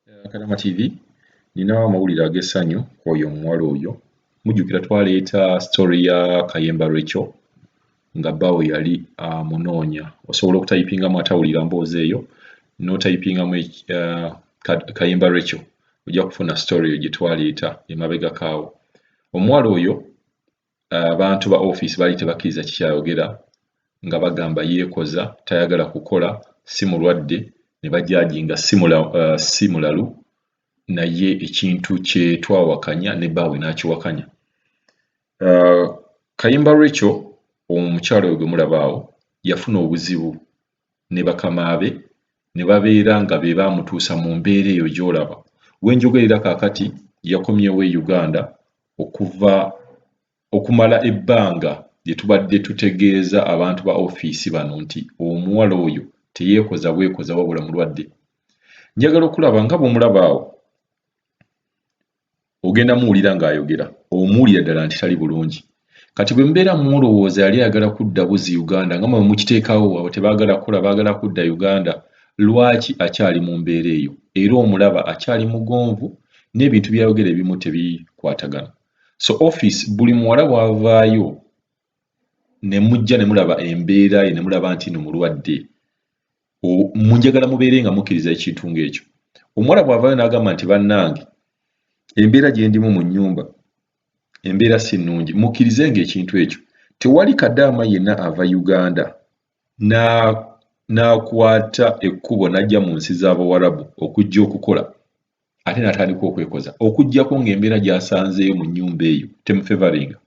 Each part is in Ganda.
Kadama TV nina amawulire ag'essanyu oyo omuwala oyo mujjukira twaleeta story ya Kayemba Rachel nga bbaawe yali amunoonya osobola okutayipingamu atawulira mboozi eyo n'otayipingamu Kayemba Rachel ojja kufuna story eyo gye twaleeta emabegako awo. Omuwala oyo abantu ba office baali tebakkiriza kikyayogera nga bagamba yeekoza tayagala kukola si mulwadde ne bajajinga si mulalu naye ekintu kye twawakanya ne bbaawe n'akiwakanya. Kayemba Rachel omukyalo oyo gwe mulaba awo yafuna obuzibu ne bakama be ne babeera nga be baamutuusa mu mbeera eyo gy'olaba. We njogerera kaakati yakomyewo e Uganda okumala ebbanga lye tubadde tutegeeza abantu ba ofiisi bano nti omuwala oyo teyeekoza bwekoza wabula mulwadde. Njagala okulaba nga bw'omulaba awo ogenda muwulira ng'ayogera omuwulira ddala nti tali bulungi. Kati bwe mbeera mulowooza yali ayagala kudda buzi Uganda nga mwe mukiteekawo abo tebaagala kukola baagala kudda Uganda, lwaki akyali mu mbeera eyo era omulaba akyali mugonvu n'ebintu by'ayogera ebimu tebikwatagana. So office buli muwala bw'avaayo ne mujja ne mulaba embeera ye ne mulaba nti no mulwadde munjagala mubeere nga mukkiriza ekintu ng'ekyo. Omuwala bw'avaayo n'agamba nti bannange embeera gye ndimu mu nnyumba embeera si nnungi, mukkirize ng'ekintu ekyo tewali Kadaama yenna ava Uganda n'akwata ekkubo n'ajja mu nsi z'Abawarabu okujja okukola ate n'atandika okwekoza okuggyako ng'embeera gy'asanzeeyo mu nnyumba eyo temufevaringa.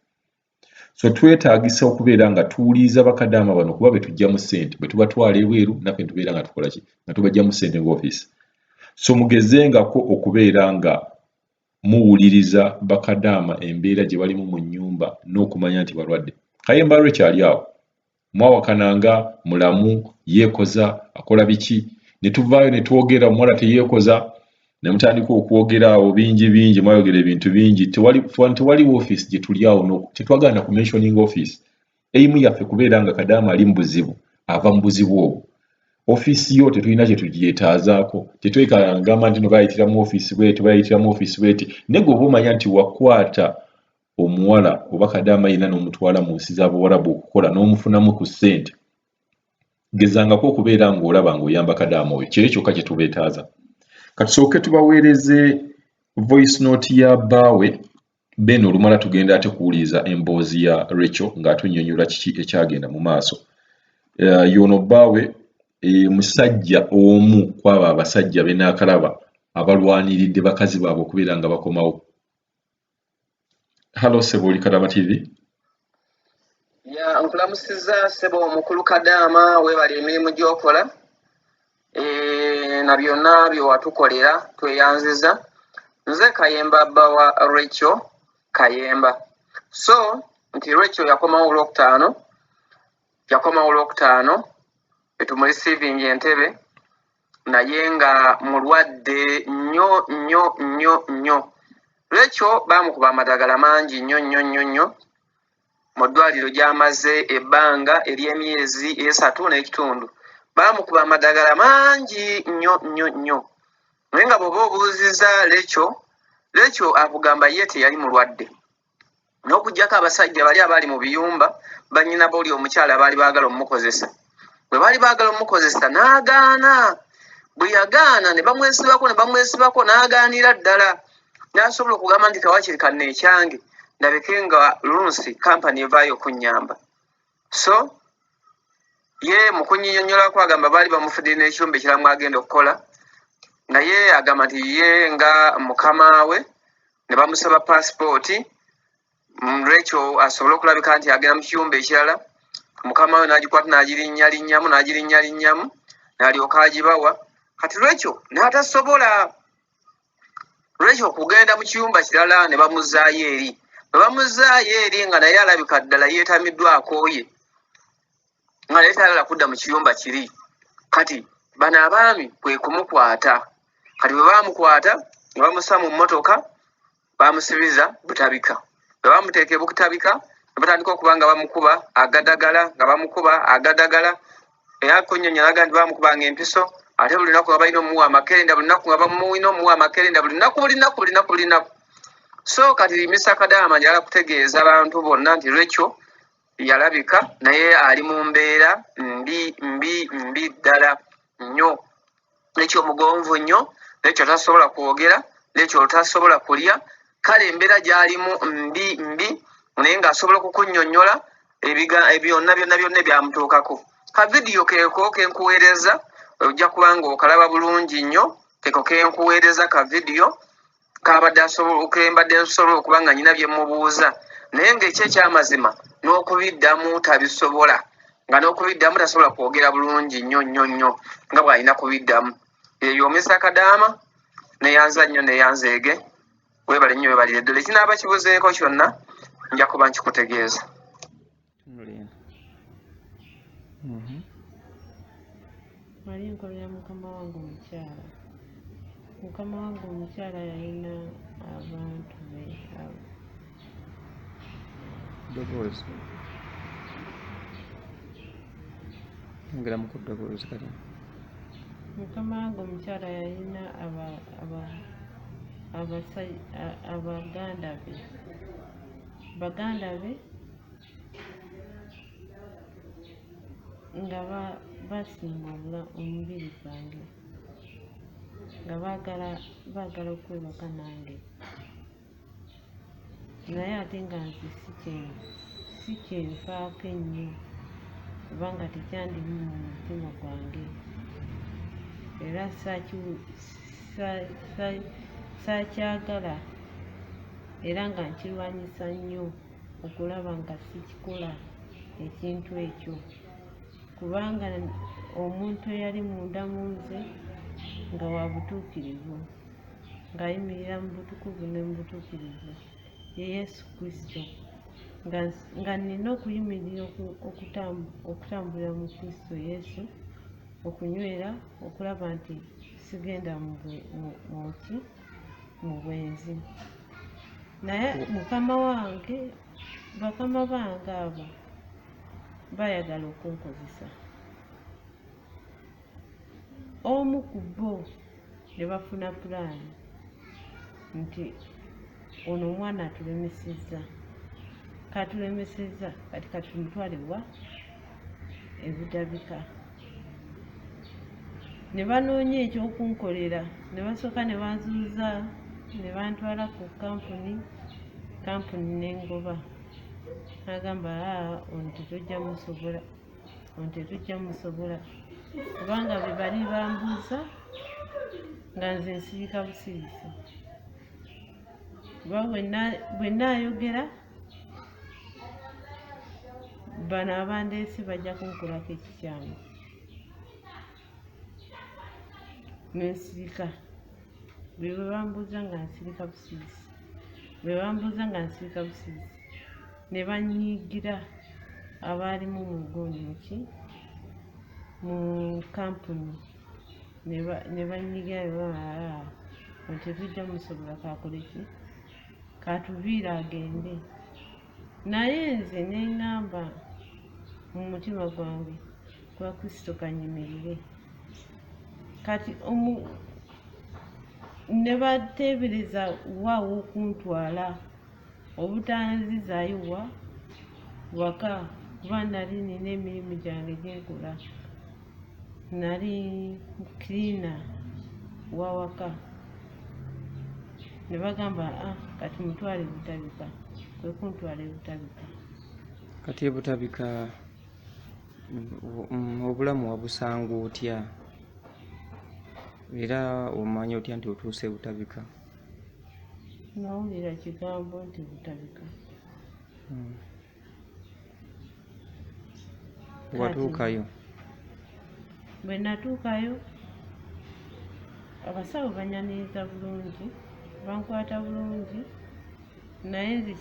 So twetaagisa okubeera nga tuwuliriza bakadaama bano kuba be tuggyamu ssente bwe tubatwala ebweru naffe tubeera nga tukola ki nga tubaggyamu ssente ng'ofiisi. So mugezengako okubeera nga muwuliriza bakadaama embeera gye balimu mu nnyumba n'okumanya nti balwadde. Kayemba Rachel ali awo mwawakananga mulamu yeekoza akola biki ne tuvaayo ne twogera omuwala teyeekoza ne mutandika okwogera awo bingi mwayogera ebintu bingi tewali office gye tuli awo tetwagala ku mentioning office eimu yaffe kubeera nga Kadaama ali mu buzibu ava mu buzibu obwo. Office yo tetulina kye tugyetaazaako tetwekagamba nti no bayitiramu office bweti naye gwe oba omanya nti wakwata omuwala oba Kadaama yenna n'omutwala mu nsi z'Abawarabu okukola n'omufunamu ku ssente gezangako okubeera ng'olaba ng'oyamba Kadaama oyo kiri kyokka kye tubeetaaza. Katusooke tubaweereze voice note ya bbaawe beno olumala tugenda ate kuwuliriza emboozi ya Rachel ng'atunnyonnyola kiki ekyagenda mu maaso. Y'ono bbaawe musajja omu kwabo abasajja be naakalaba abalwaniridde bakazi baabwe okubeera nga bakomawo. Halo Ssebo oli Kadama TV? Nkulamusizza Ssebo omukulu Kadaama weebali emirimu gy'okola na byonna bye watukolera tweyanziza. Nze Kayemba bba wa Rachel Kayemba. So nti Rachel yakomawo olwokutaano etumureceivinga entebe naye nga mulwadde nnyo. Rachel baamukuba amadagala mangi nnyo mu ddwaliro gy'amaze ebbanga ery'emyezi 3 n'ekitundu. Baamukuba amadagala mangi nnyo. Naye nga bw'oba obuuziza Rachel akugamba ye teyali mulwadde. N'okuggyako abasajja bali abaali mu biyumba bannyina b'oli omukyala baali baagala omukozesa. Bwe baali baagala omukozesa n'agaana. Bwe yagaana ne bamwesibako n'agaanira ddala. N'asobola okugamba nti kawakiri kanne ekyange ndabeke nga lunsi kampani evaayo okunnyamba. So ye mu kunnyonnyolako agamba baali bamufudde n'ekirumbe ekiramu agenda okukola naye agamba nti ye nga mukama we ne bamusaba paasipooti Rachel asobole okulabika nti agenda mu kiyumba ekirala. Mukama we n'agikwata n'agirinnyalinnya n'alyoka agibawa. Kati Rachel n'atasobola kugenda mu kiyumba kirala ne bamuzzaayo eri. Bwe bamuzzaayo eri nga naye alabika ddala yeetamiddwako ye nga naye tayagala kudda mu kiyumba kiri. Kati bano abaami kwe kumukwata. Kati bwe baamukwata ne bamussa mu mmotoka baamusibiza Butabika. Bwe baamuteeka e Butabika ne batandika okuba nga bamukuba agadagala. Era kunnyonnyola nti baamukubanga empiso ate buli lunaku nga balina omuwa amakerenda, buli lunaku nga bamuwina omuwa amakerenda, buli lunaku. So kati Mr. Kadaama njala kutegeeza abantu bonna nti Rachel yalabika naye ali mu mbeera mbi ddala nnyo. Rachel mugonvu nnyo, Rachel tasobola kwogera, Rachel tasobola kulya, kale embeera gy'alimu mbi naye ng'asobola okukunnyonnyola byonna byamutuukako. Ka vidiyo keeko kenkuweereza, ojja kubanga okalaba bulungi nnyo, keeko kenkuweereza ka vidiyo kembadde nsobola okuba nga nnyina bye mubuuza, naye ng'ekyo ekyamazima n'okubiddamu tabisobola, nga n'okubiddamu tasobola kwogera bulungi nnyo nga bw'alina kubiddamu. Eyo Mr. Kadaama neyanza nnyo neyanzeege, weebale nnyo weebalire ddala. Ekinaaba kibuzeeko kyonna nja kuba nkikutegeeza. Wali nkolera mukama wange omukyala. Mukama wange omukyala yalina abantu be. Mukama wange omukyala yalina baganda be nga basinga omubiri gwange, nga baagala okwebaka nange, naye ate nga nze si kyenfaako ennyo kubanga tekyandimu mu mutima gwange, era saakyagala, era nga nkirwanyisa nnyo okulaba nga sikikola ekintu ekyo, kubanga omuntu eyali munda mu nze nga wa butuukirivu, ng'ayimirira mu butukuvu ne mu butuukirivu, ye Yesu Kristo, nga nina okuyimirira okutambulira mu Kristo Yesu, okunywera, okulaba nti sigenda mu bwenzi. Naye mukama wange, bakama bange abo bayagala okunkozesa. Omu ku bo ne bafuna pulaani nti ono omwana atulemesezza, kati katumutwale wa ebutabika. Ne banoonya ekyokunkolera, ne basooka ne banzuuza, ne bantwala ku kampuni n'engoba. N'agamba ono tetujja musobola, kubanga be bali bambuuza nga nze nsirika busirisi. Kuba bwe naayogera bano abandeese bajja kunkolako ekikyamu, nensirika. Bwe bambuuza nga nsirika busirisi, ne banyiigira abaalimu mu gonyoki mu kampuni, ne banyiigira tetujja musobola, kakoleki katuviire agende. Naye nze ne ŋŋamba mu mutima gwange, kwa Kristo kanyimirire. Kati ne bateebereza waawo okuntwala, obutanzizaayo waka, kuba nali nina emirimu gyange gyenkola, nali kiriina wawaka. Ne bagamba kati mutwale butabika, kwe kuntwala ebutabika. Kati ebutabika obulamu wabusanga otya, era omanya otya nti otuuse ebutabika? Nawulira kigambo nti butabika. Watuukayo? Bwe natuukayo, abasawo banyaniriza bulungi, bankwata bulungi, naye nze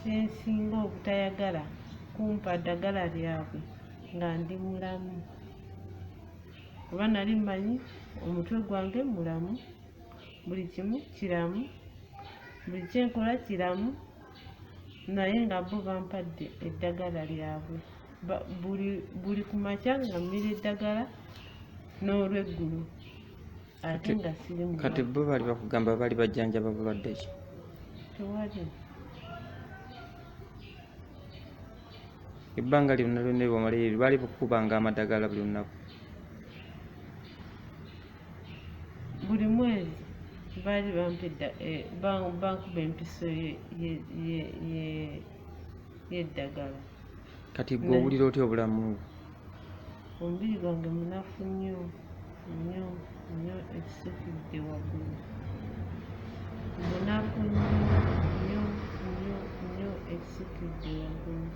kyensinga obutayagala kumpa ddagala lyabwe nga ndi mulamu, kuba nali mmanyi omutwe gwange mulamu, buli kimu kiramu, buli kyenkola kiramu, naye nga bo bampadde eddagala lyabwe. Buli ku makya nga mmira eddagala n'olweggulo ate nga siri kati bo bali bakugamba bali bajjanjaba bulwadde ki? tewali ebbanga lyonna lyonna bwomalirire baali bukubanga amadagala buli lunaku? buli mwezi baali bankuba empiso y'eddagala. Kati gwe owulira otya obulamu bwo? Omubiri gwange munafu nnyo nnyo nnyo ekisukkiridde waggulu. Munafu nnyo nnyo nnyo nnyo ekisukkiridde waggulu.